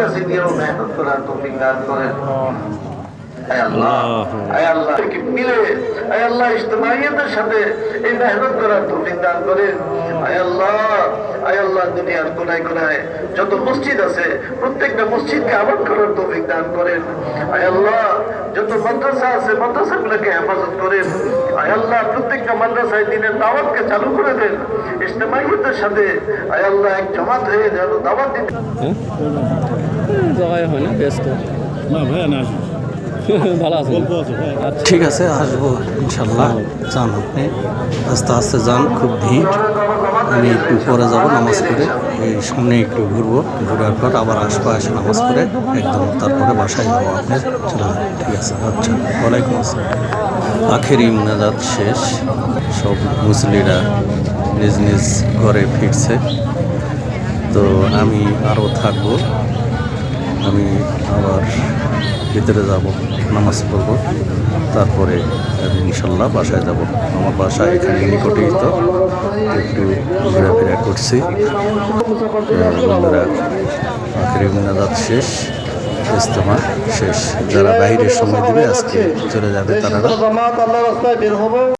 কাছে গিয়েও মেহনত করার তৌফিক দান করেন। আয় আল্লাহ, আয় আল্লাহ মিলে আয় আল্লাহ ইজতিমাইয়তের সাথে এই মেহনত করার তৌফিক দান করেন। আয় আল্লাহ, আয় আল্লাহ দুনিয়ার কোনায় কোনায় যত মসজিদ আছে প্রত্যেকটা মসজিদকে আবাদ করার তৌফিক দান করেন। আয় আল্লাহ যত মাদ্রাসা আছে মাদ্রাসাগুলোকে হেফাজত করেন। আয় আল্লাহ প্রত্যেকটা মাদ্রাসায় দিনের দাওয়াতকে চালু করে দেন। ইজতিমাইয়তের সাথে আয় আল্লাহ এক জামাত হয়ে যেন দাওয়াত দিতে জায়গায় হয় না, ব্যস্ত না ভাইয়া না আসিস ভালো আছে। ঠিক আছে, আসবো ইনশাল্লাহ। যান আপনি আস্তে আস্তে যান, খুব ভিড়। আমি একটু পরে যাব নামাজ পড়ে, এই সামনে একটু ঘুরবো, ঘুরার পর আবার আসবো, এসে নামাজ পড়ে একদম তারপরে বাসায় যাবো। আপনি চলে যান, ঠিক আছে? আচ্ছা, ওয়ালাইকুম আসসালাম। আখেরি মোনাজাত শেষ, সব মুসলিরা নিজ নিজ ঘরে ফিরছে। তো আমি আরও থাকবো, আমি আবার ভিতরে যাব, নামাজ পড়ব, তারপরে ইনশাল্লাহ বাসায় যাব। আমার বাসা এখানে নিকটেই, তো একটু ঘোরাফেরা করছি। বন্ধুরা, আখেরি মোনাজাত শেষ, ইজতেমা শেষ। যারা বাইরের সময় দিবে আজকে চলে যাবে তারা।